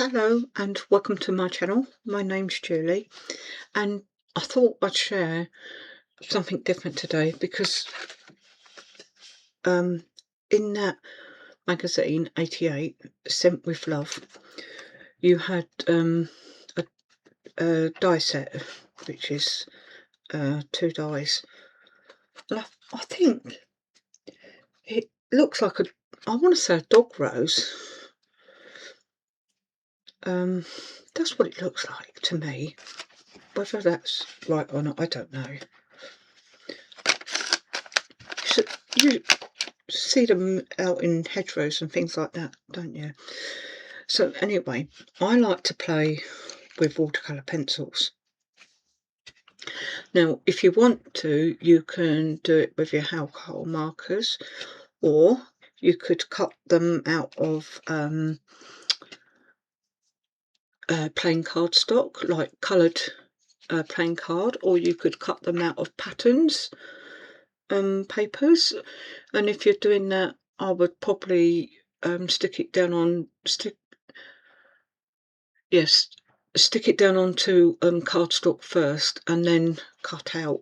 Hello and welcome to my channel. My name's Julie and I thought I'd share something different today because in that magazine 88 Sent with Love you had a die set which is 2 dies, and I think it looks like I want to say a dog rose. That's what it looks like to me. Whether that's right or not, I don't know. So you see them out in hedgerows and things like that, don't you? So anyway, I like to play with watercolour pencils. Now, if you want to, you can do it with your alcohol markers, or you could cut them out of plain cardstock, like coloured plain card, or you could cut them out of patterns papers. And if you're doing that, I would probably stick it down onto cardstock first and then cut out,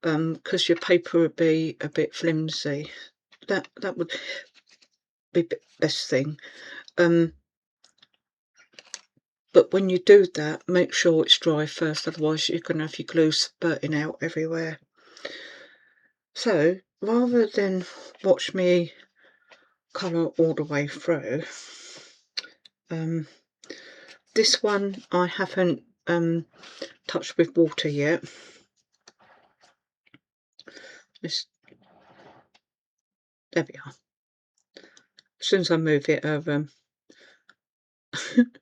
because your paper would be a bit flimsy. That would be the best thing. But when you do that, make sure it's dry first, otherwise you're going to have your glue spurting out everywhere. So rather than watch me colour all the way through, this one I haven't touched with water yet. There we are. As soon as I move it over,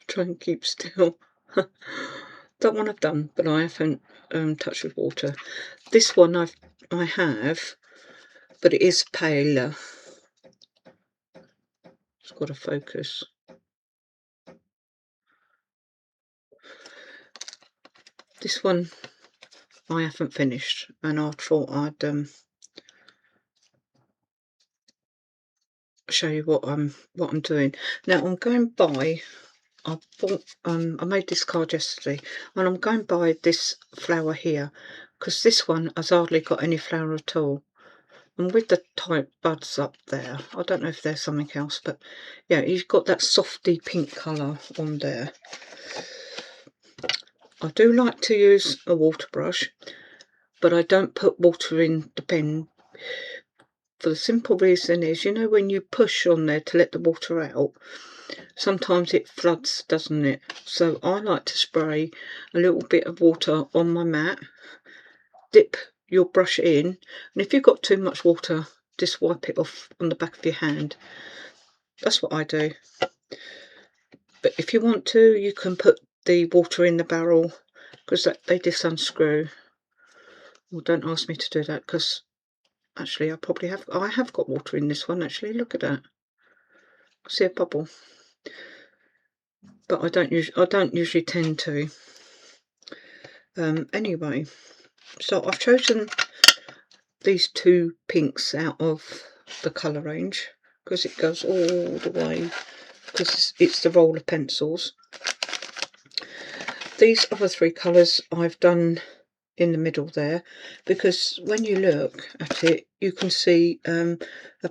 try and keep still. That one I've done, but I haven't touched with water. This one I have, but it is paler. It's got to focus. This one I haven't finished, and I thought I'd show you what I'm doing. Now I'm going by, I made this card yesterday, and I'm going by this flower here because this one has hardly got any flower at all. And with the type buds up there, I don't know if there's something else, but yeah, you've got that softy pink colour on there. I do like to use a water brush, but I don't put water in the pen for the simple reason is, you know, when you push on there to let the water out, sometimes it floods, doesn't it? So I like to spray a little bit of water on my mat, dip your brush in, and if you've got too much water, just wipe it off on the back of your hand. That's what I do. But if you want to, you can put the water in the barrel, because they just unscrew. Well, don't ask me to do that, because actually I have got water in this one. Actually, look at that. See a bubble. But I don't usually tend to. Anyway, so I've chosen these two pinks out of the colour range because it goes all the way, because it's the roller pencils. These other three colours I've done in the middle there, because when you look at it you can see a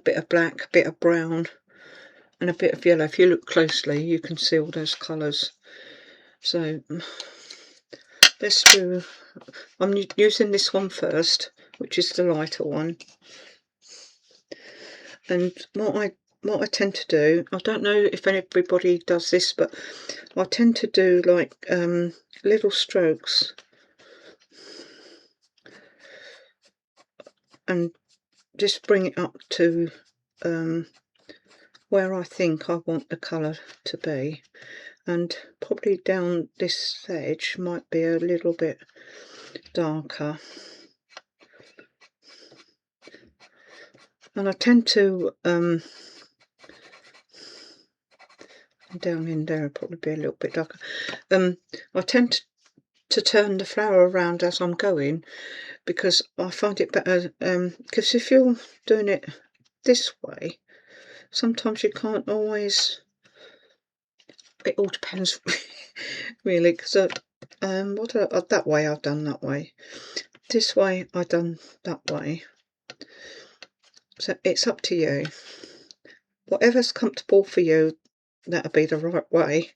bit of black, a bit of brown and a bit of yellow. If you look closely you can see all those colours. So let's do, I'm using this one first, which is the lighter one. And what I tend to do, I don't know if everybody does this, but I tend to do like little strokes and just bring it up to where I think I want the colour to be, and probably down this edge might be a little bit darker. And I tend to down in there will probably be a little bit darker. I tend to turn the flower around as I'm going, because I find it better, because if you're doing it this way, sometimes you can't always it all depends really, because that way I've done that way, this way I've done that way, so it's up to you. Whatever's comfortable for you, that'll be the right way.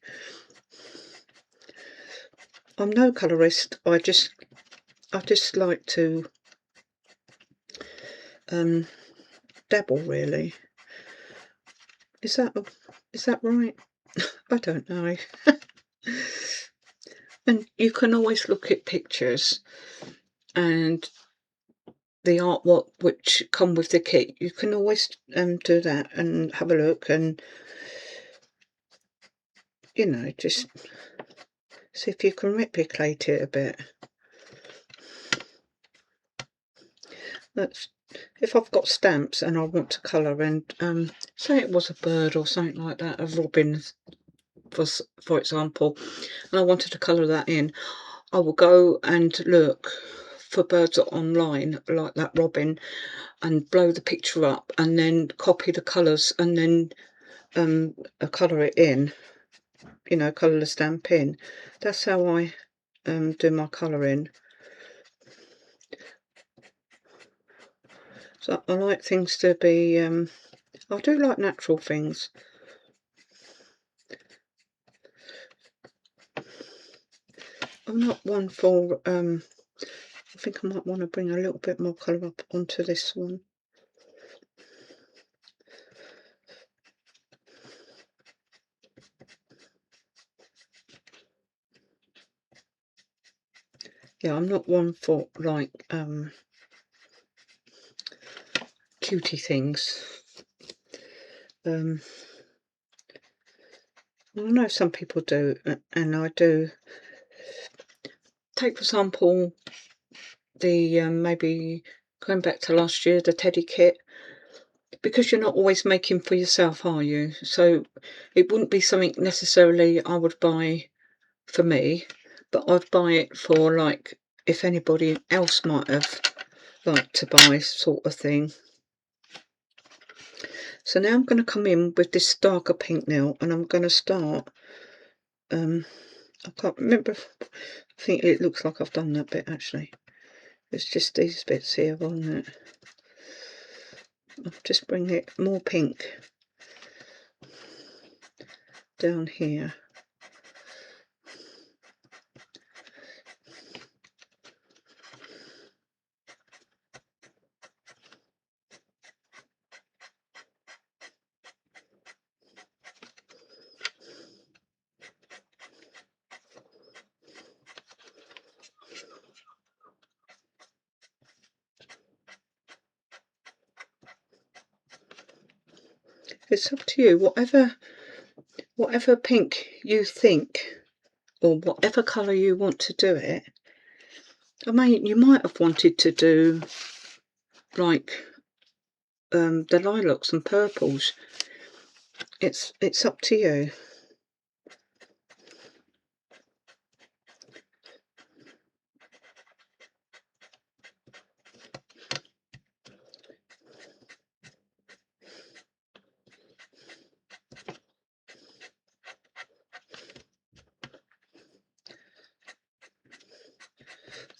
I'm no colourist, I just like to dabble really. Is that right? I don't know. And you can always look at pictures and the artwork which come with the kit. You can always do that and have a look and, you know, just see if you can replicate it a bit. That's if I've got stamps and I want to colour, and say it was a bird or something like that, a robin for example, and I wanted to colour that in, I will go and look for birds online like that robin and blow the picture up and then copy the colours and then colour it in, you know, colour the stamp in. That's how I do my colouring. So I like things to be, I do like natural things. I'm not one for, I think I might want to bring a little bit more colour up onto this one. Yeah, I'm not one for like cutie things. I know some people do, and I do. Take for example the maybe going back to last year, the teddy kit, because you're not always making for yourself, are you? So it wouldn't be something necessarily I would buy for me, but I'd buy it for like if anybody else might have liked to buy, sort of thing. So now I'm going to come in with this darker pink now, and I'm going to start, I can't remember, I think it looks like I've done that bit actually. It's just these bits here, wasn't it? I'll just bring it more pink down here. It's up to you, whatever pink you think, or whatever colour you want to do it. I mean, you might have wanted to do like the lilacs and purples. It's up to you.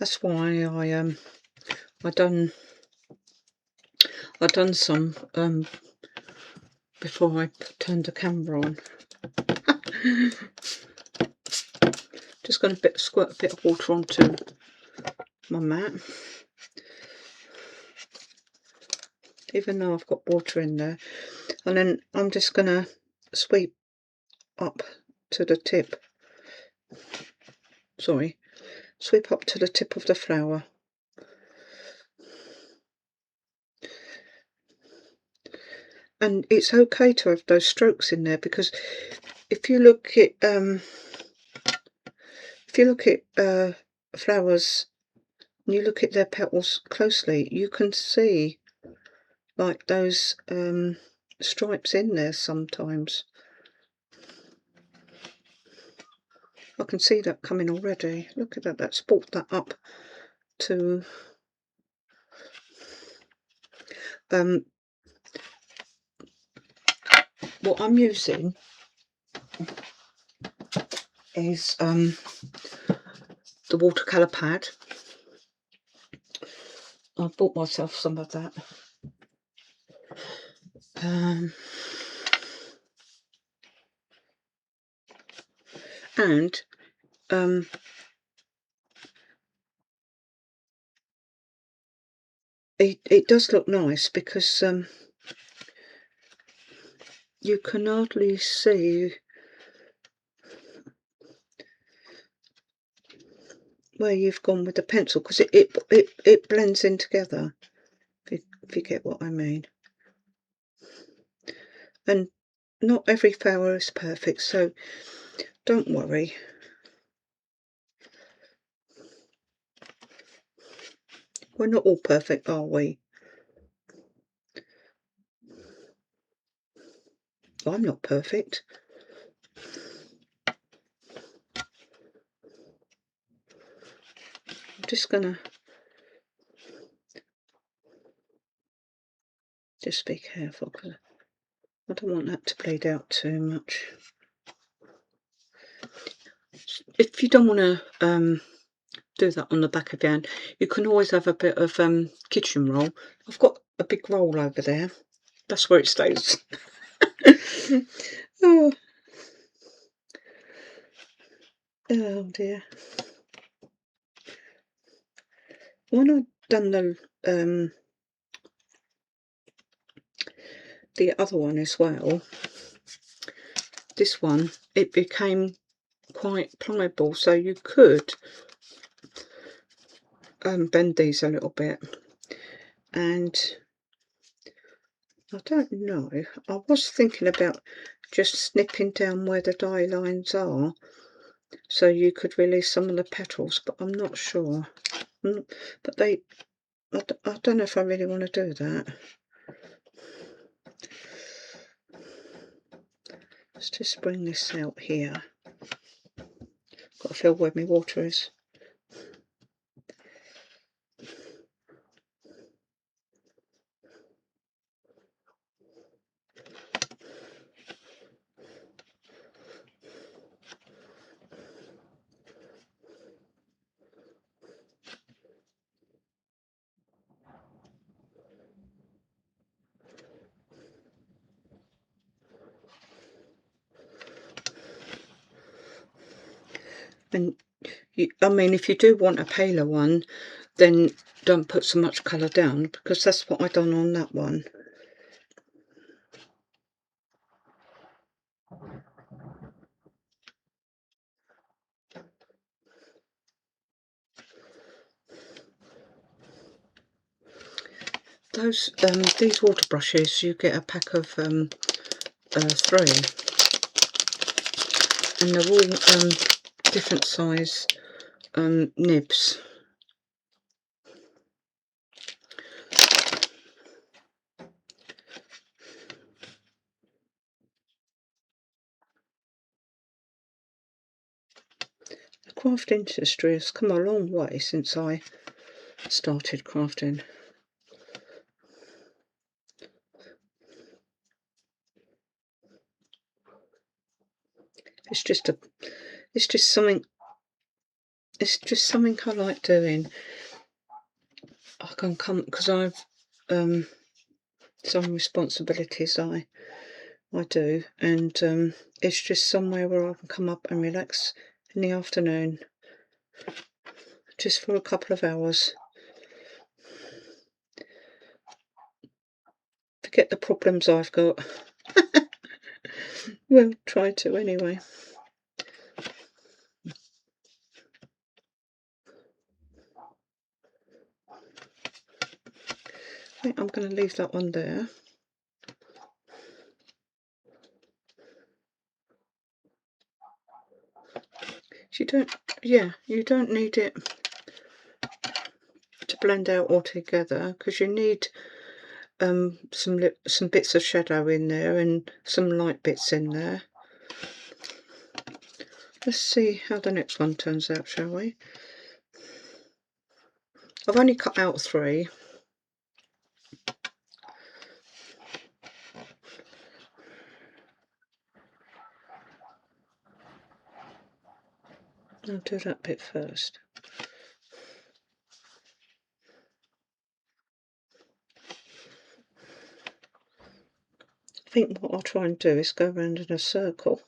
That's why I done some before I turned the camera on. Just going to squirt a bit of water onto my mat, even though I've got water in there, and then I'm just going to sweep up to the tip. Sorry, sweep up to the tip of the flower. And it's okay to have those strokes in there, because if you look at flowers and you look at their petals closely, you can see like those stripes in there sometimes. I can see that coming already. Look at that, that's brought that up to what I'm using is the watercolour pad. I bought myself some of that. And it does look nice because you can hardly see where you've gone with the pencil, because it blends in together, if you get what I mean. And not every flower is perfect, so don't worry. We're not all perfect, are we? I'm not perfect. I'm just gonna be careful, because I don't want that to bleed out too much. If you don't want to do that on the back of your hand, you can always have a bit of kitchen roll. I've got a big roll over there. That's where it stays. Oh. Oh dear. When I'd done the other one as well, this one, it became quite pliable, so you could bend these a little bit. And I don't know, I was thinking about just snipping down where the die lines are so you could release some of the petals, but I'm not sure. But I don't know if I really want to do that. Let's just bring this out here. Got to feel where my water is. And I mean, if you do want a paler one, then don't put so much colour down, because that's what I done on that one. These water brushes, you get a pack of 3, and they're all different size nibs. The craft industry has come a long way since I started crafting. It's just something I like doing. I can come, because I've some responsibilities I do, and it's just somewhere where I can come up and relax in the afternoon, just for a couple of hours. Forget the problems I've got. Well, try to anyway. I think I'm going to leave that one there. You don't need it to blend out altogether, because you need some bits of shadow in there and some light bits in there. Let's see how the next one turns out, shall we? I've only cut out 3. I'll do that bit first. I think what I'll try and do is go around in a circle.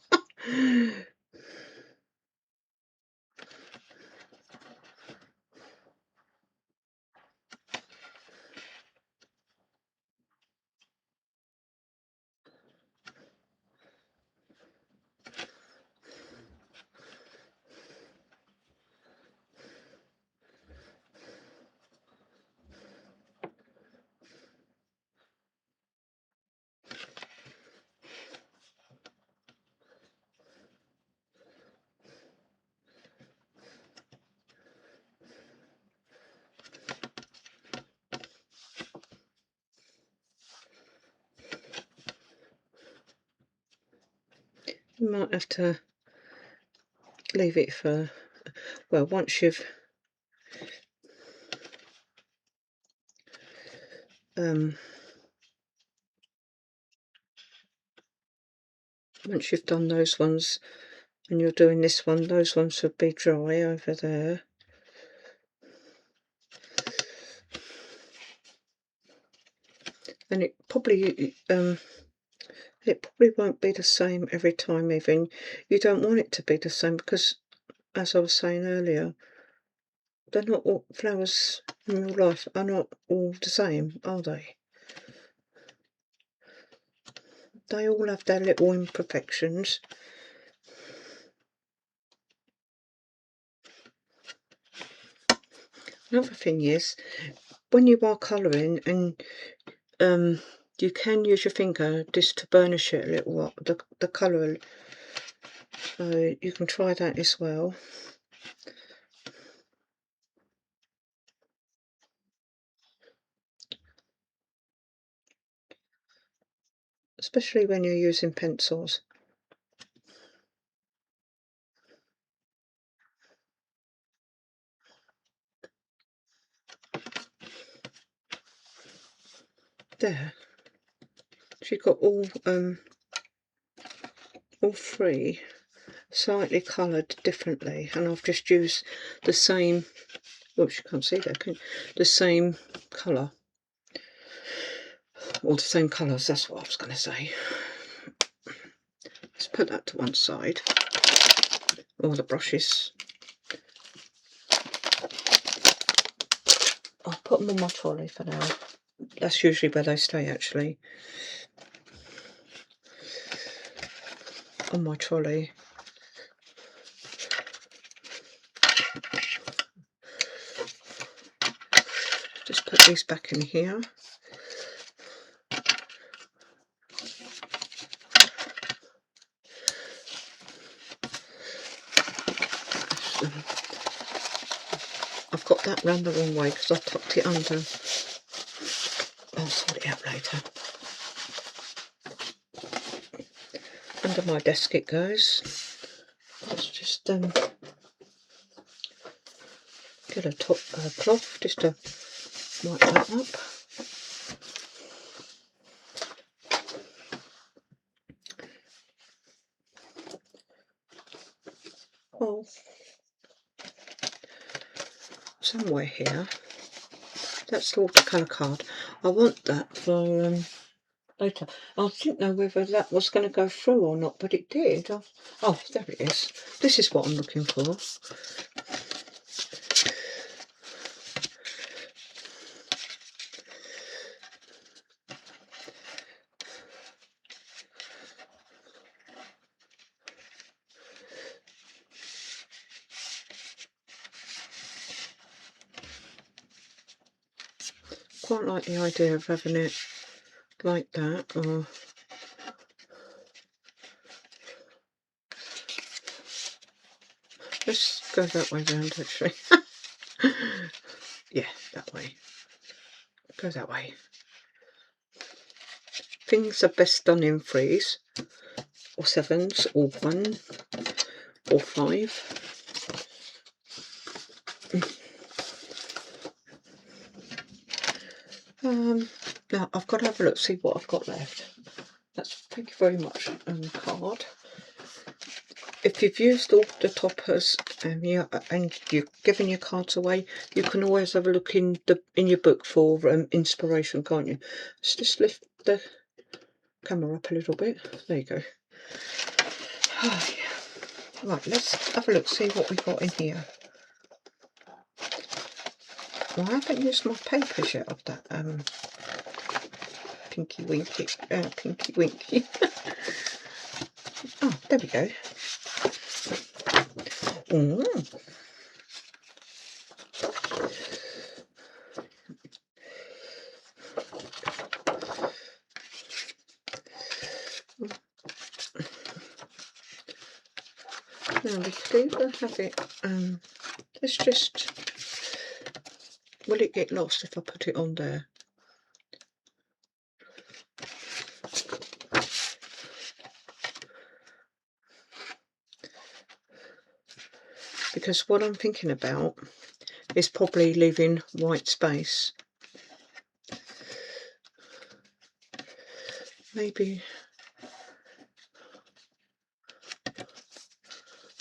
You might have to leave it for, well, once you've done those ones and you're doing this one, those ones would be dry over there. And it probably won't be the same every time even. You don't want it to be the same because, as I was saying earlier, they're not all flowers in real life are not all the same, are they? They all have their little imperfections. Another thing is, when you are colouring and you can use your finger just to burnish it a little, the colour, so you can try that as well. Especially when you're using pencils. There. She's got all three slightly coloured differently, and I've just used the same, oops, you can't see that, can you? The same colour. Or the same colours, that's what I was going to say. Let's put that to one side. All the brushes. I'll put them on my trolley for now. That's usually where they stay, actually. On my trolley. Just put these back in here. I've got that round the wrong way because I tucked it under. I'll sort it out later. Under my desk it goes. Let's just get a top cloth just to wipe that up. Well, somewhere here, that's the watercolour card. I want that for later. I didn't know whether that was going to go through or not, but it did. Oh, there it is. This is what I'm looking for. Quite like the idea of having it like that, or let's go that way round actually. Yeah, that way. Go that way. Things are best done in 3s, or 7s, or 1, or 5. Now I've got to have a look, see what I've got left. Thank you very much, card. If you've used all the toppers Yeah, and you're giving your cards away, you can always have a look in your book for inspiration, can't you? Let's just lift the camera up a little bit. There you go. Oh, yeah. Right, let's have a look, see what we've got in here. Well, I haven't used my papers yet of that Pinky Winky. Oh, there we go. Mm. Now we could even have it, let's just, will it get lost if I put it on there? Because what I'm thinking about is probably leaving white space. Maybe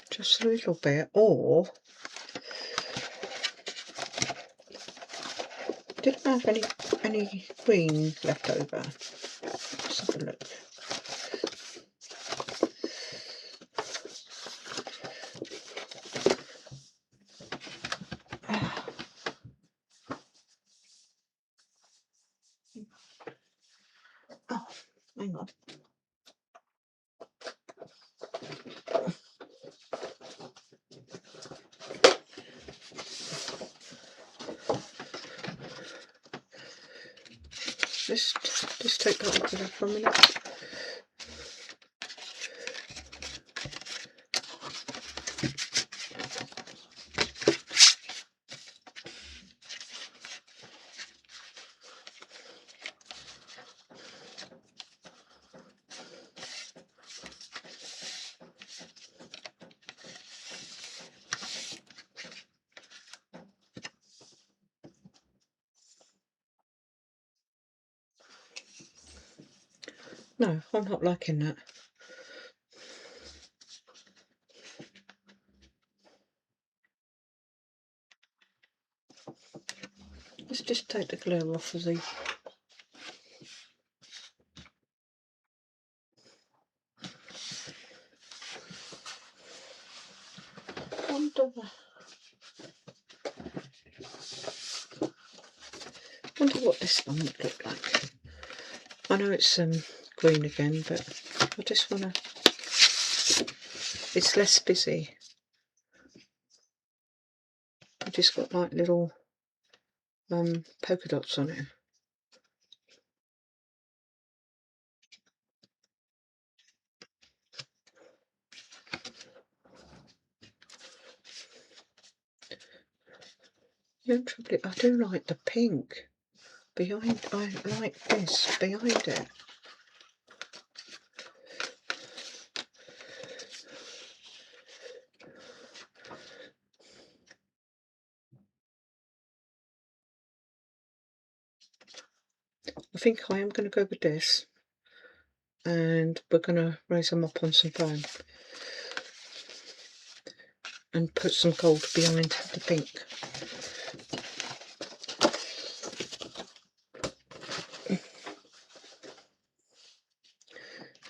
just a little bit, or didn't I have any green left over? Let's have a look. Oh, hang on. Just take that off of there for a minute. No, I'm not liking that. Let's just take the glare off of the... Wonder what this one would look like. I know it's green again, but I just want to... It's less busy. I've just got like little polka dots on it. Yeah, I do like the pink behind. I like this behind it. I think I am going to go with this, and we're going to raise them up on some foam and put some gold behind the pink.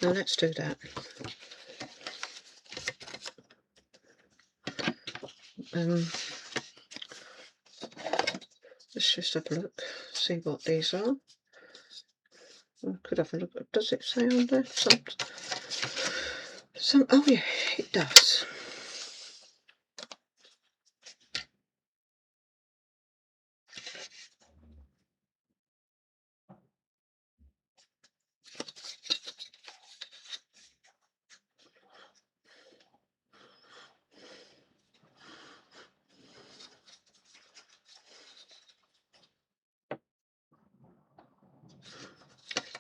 Now let's do that. Let's just have a look, see what these are. I could have a look. Does it say on there? Some. Oh yeah, it does.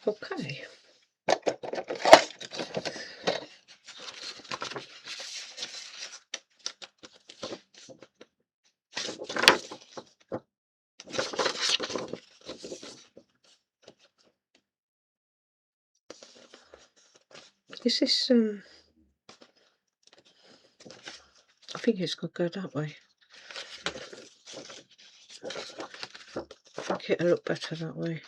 Okay. Is this I think it's got to go that way. I think it'll look better that way.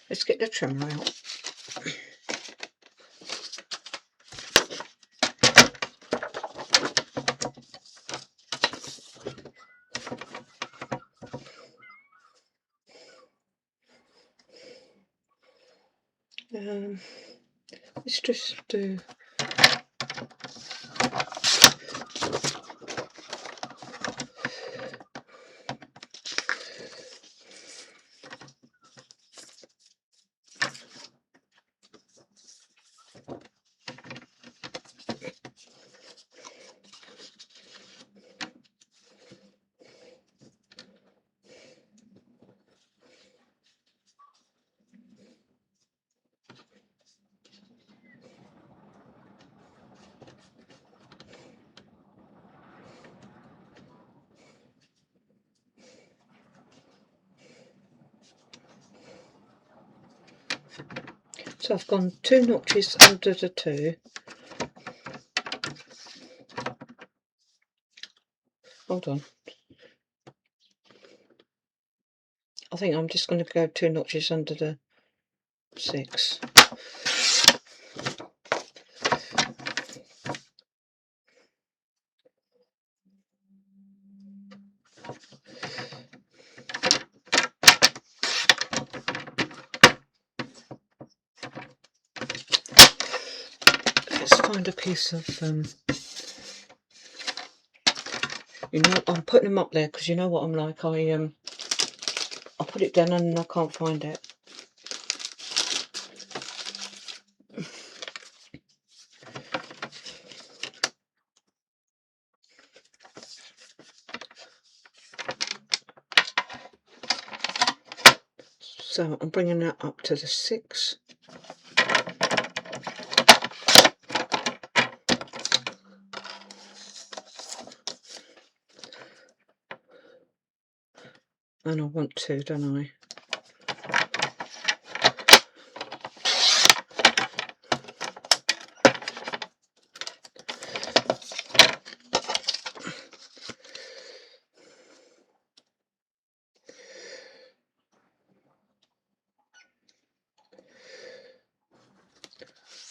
Let's get the trimmer out. Let's just do so I've gone 2 notches under the 2. Hold on. I think I'm just going to go 2 notches under the 6. Let's find a piece of, you know, I'm putting them up there because you know what I'm like. I put it down and I can't find it. So I'm bringing that up to the 6. And I want to, don't I?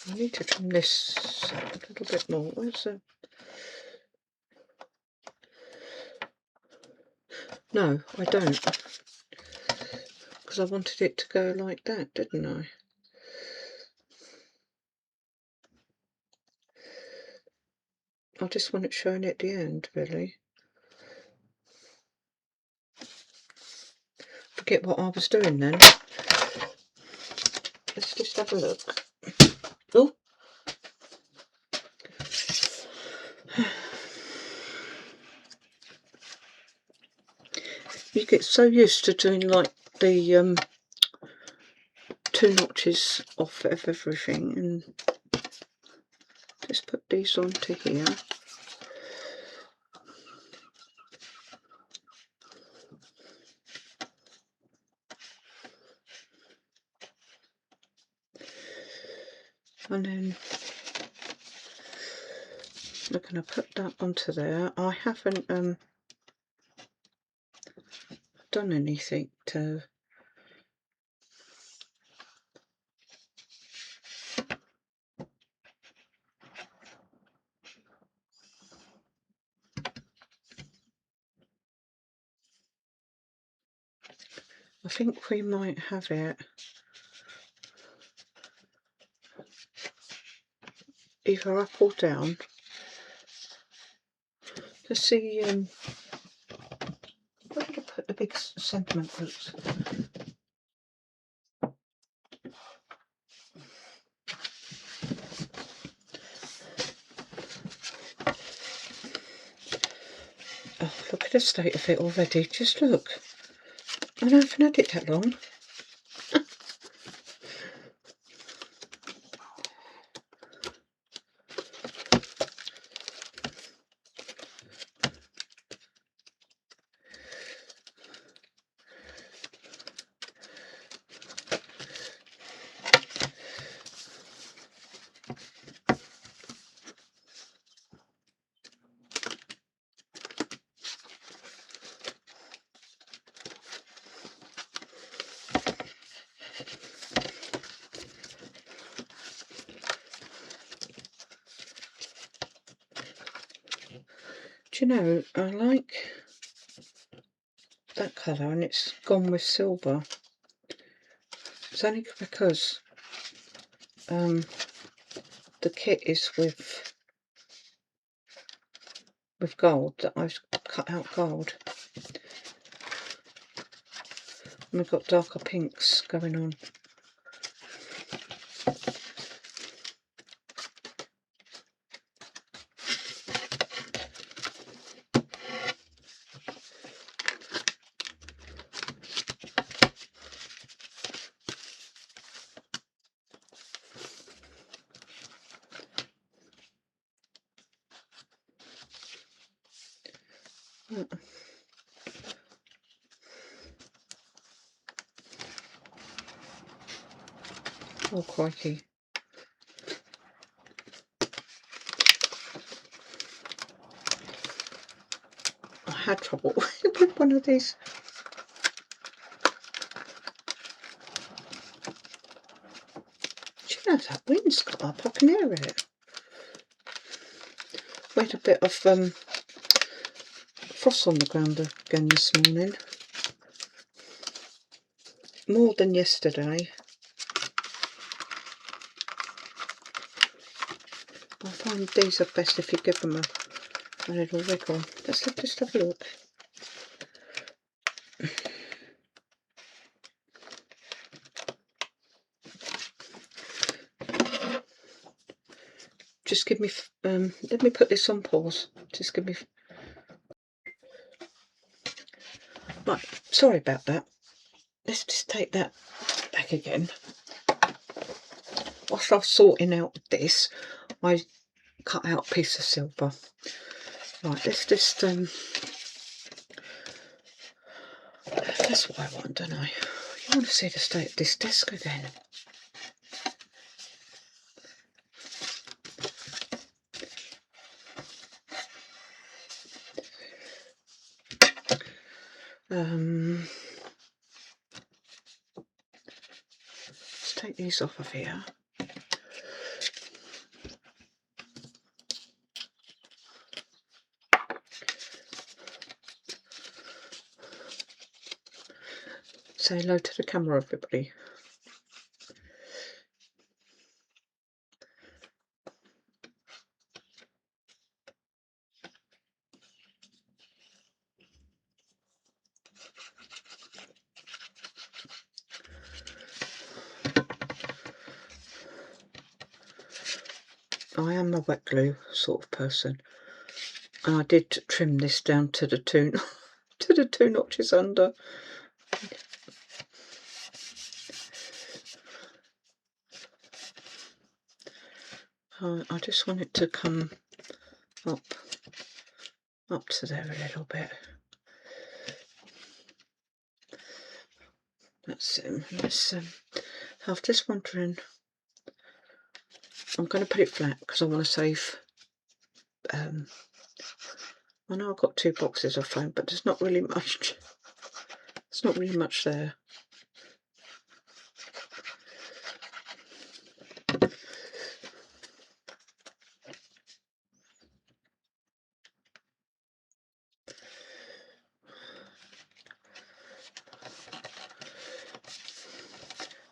I need to trim this a little bit more. Where's the... No, I don't. Because I wanted it to go like that, didn't I? I just want it showing at the end, really. Forget what I was doing then. Let's just have a look. Oh! You get so used to doing like the 2 notches off of everything, and just put these onto here. And then we're going to put that onto there. I haven't done anything to... I think we might have it either up or down. Let's see, where did I put the big sentiment books? Oh, look at the state of it already. Just look. I haven't had it that long. Do you know, I like that colour and it's gone with silver. It's only because the kit is with gold, that I've cut out gold. And we've got darker pinks going on. Oh, crikey. I had trouble with one of these. Do you know that wind's got up? I can hear it. We had a bit of frost on the ground again this morning. More than yesterday. I find these are best if you give them a little wiggle. Let's just have a look. Just give me, let me put this on pause. Just give me, right, sorry about that. Let's just take that back again. Whilst I was sorting out this, I cut out a piece of silver. Right, let's just, that's what I want, don't I? You want to see the state of this desk again. Let's take these off of here. Say hello to the camera, everybody. I am a wet glue sort of person, and I did trim this down to the two to the 2 notches under. I just want it to come up to there a little bit. That's it. I was just wondering. I'm going to put it flat because I want to save. I know I've got 2 boxes of foam, but there's not really much. There's not really much there.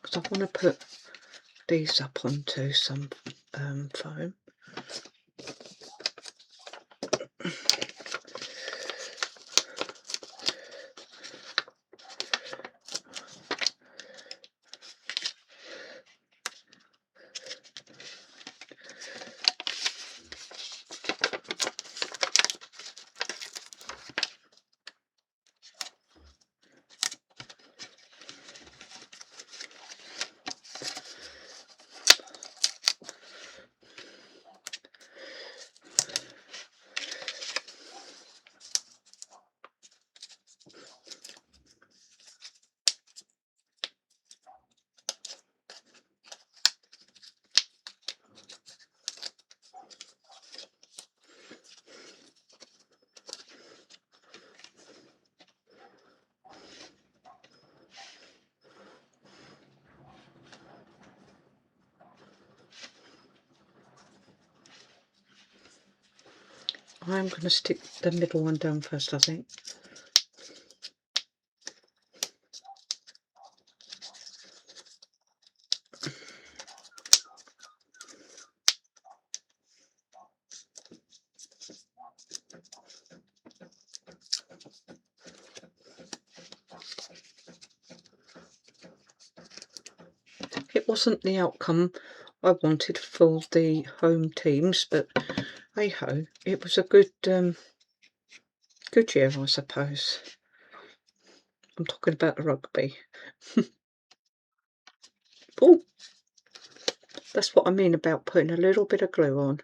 Because I want to put these up onto some foam. I am going to stick the middle one down first, I think. It wasn't the outcome I wanted for the home teams, but hey ho, it was a good good year, I suppose. I'm talking about the rugby. Oh, that's what I mean about putting a little bit of glue on.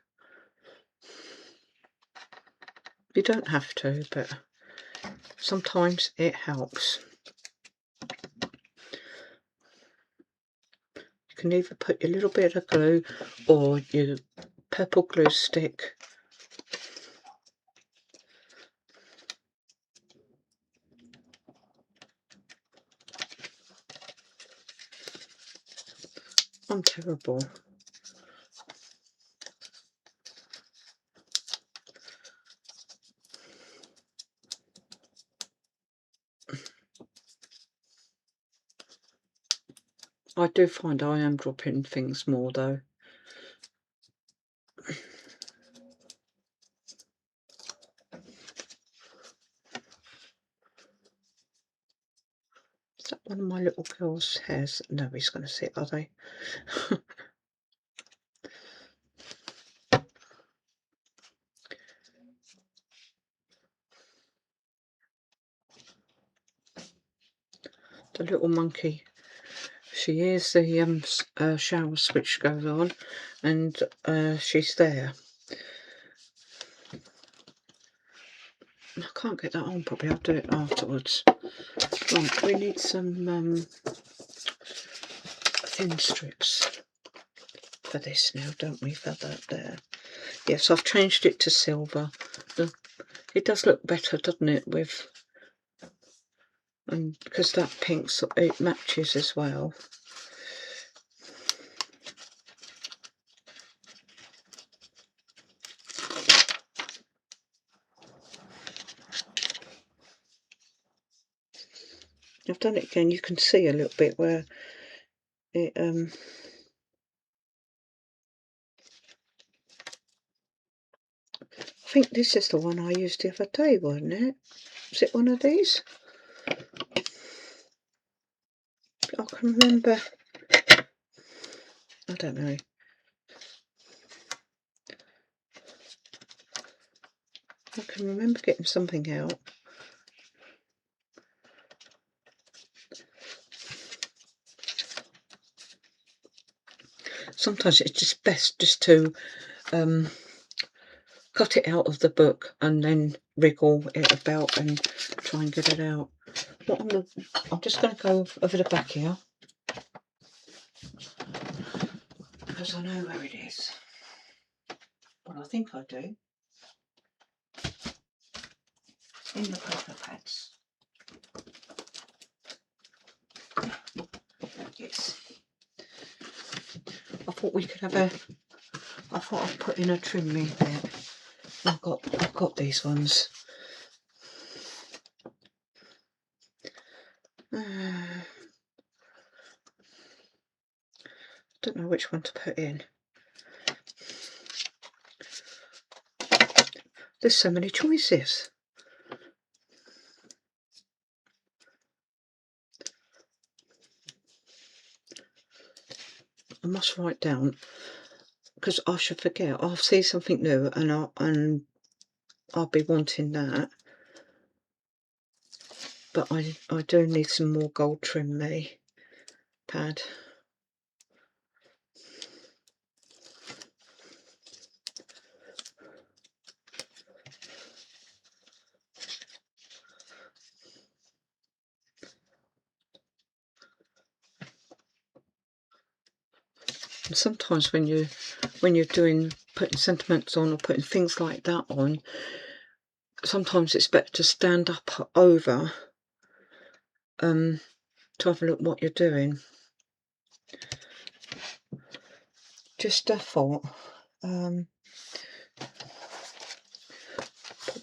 You don't have to, but sometimes it helps. You can either put your little bit of glue or your purple glue stick. I'm terrible. I do find I am dropping things more though. Is that one of my little girl's hairs? Nobody's going to see it, are they? The little monkey. She hears the shower switch goes on, and she's there. I can't get that on properly. I'll do it afterwards. Right, we need some thin strips for this now, don't we? For that there. Yes, I've changed it to silver. It does look better, doesn't it? With and because that pink, it matches as well. I've done it again. You can see a little bit where it I think this is the one I used the other day, wasn't it? Was it one of these? I can remember. I don't know. I can remember getting something out. Sometimes it's just best just to cut it out of the book and then wriggle it about and try and get it out. What I'm just going to go over the back here because I know where it is. Well, I think I do. In the paper pads. Yes. I thought we could have I thought I'd put in a trim me there. I've got these ones. Don't know which one to put in. There's so many choices. I must write down because I should forget. I'll see something new and I'll be wanting that. But I do need some more gold trim me pad. And sometimes when you're putting sentiments on or putting things like that on, sometimes it's better to stand up over to have a look what you're doing. Just a thought.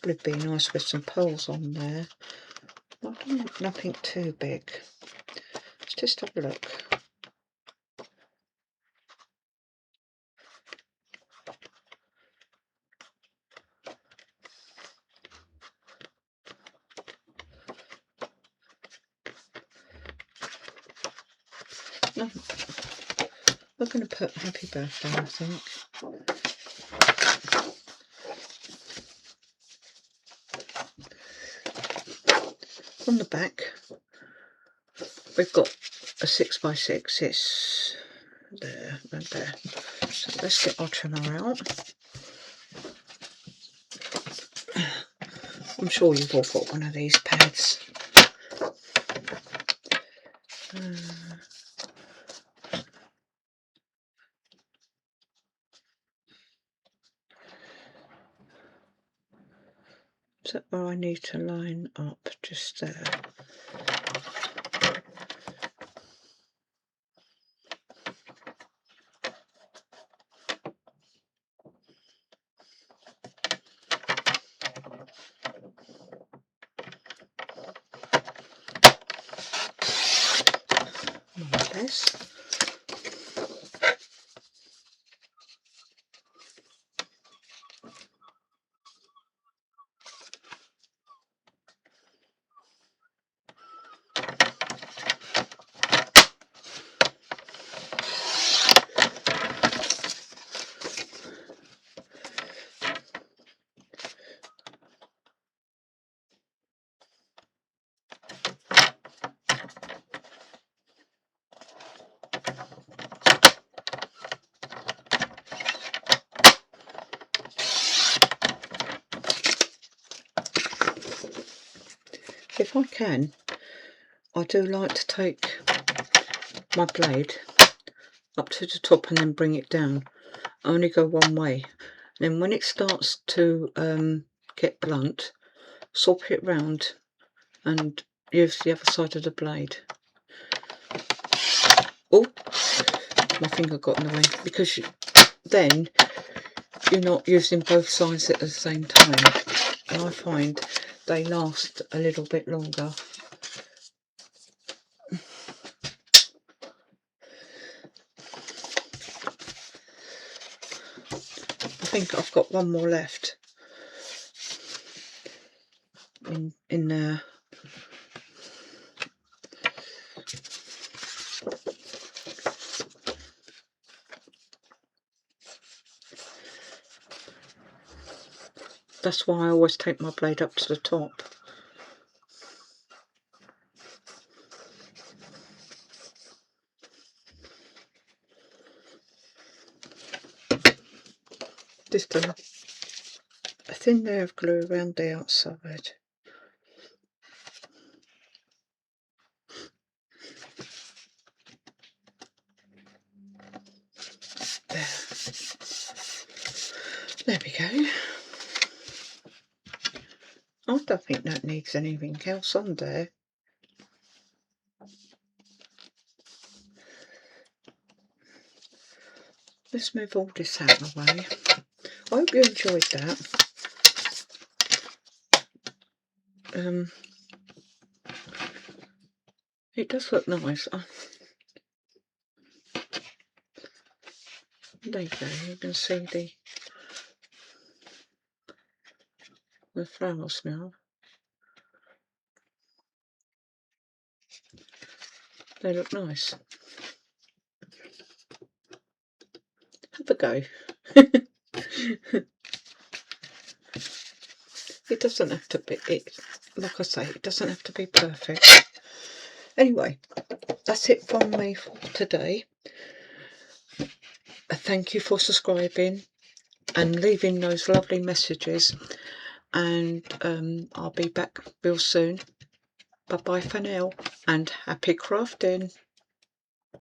probably be nice with some pearls on there. I don't want nothing too big. Let's just have a look. No, we're going to put happy birthday, I think. On the back, we've got a 6x6. It's there and there. So let's get our trimmer out. I'm sure you've all got one of these pads. Is that where I need to line up? Just there. More or less. If I can, I do like to take my blade up to the top and then bring it down. I only go one way. Then when it starts to get blunt, swap it round and use the other side of the blade. Oh, my finger got in the way, because then you're not using both sides at the same time, and I find they last a little bit longer. I think I've got one more left in there. That's why I always take my blade up to the top. Just a thin layer of glue around the outside. There we go. I don't think that needs anything else on there. Let's move all this out of the way. I hope you enjoyed that. It does look nice. There you go, you can see the flowers now. They look nice. Have a go. It doesn't have to be, like I say, it doesn't have to be perfect. Anyway, that's it from me for today. Thank you for subscribing and leaving those lovely messages, and I'll be back real soon. Bye bye for now, and happy crafting.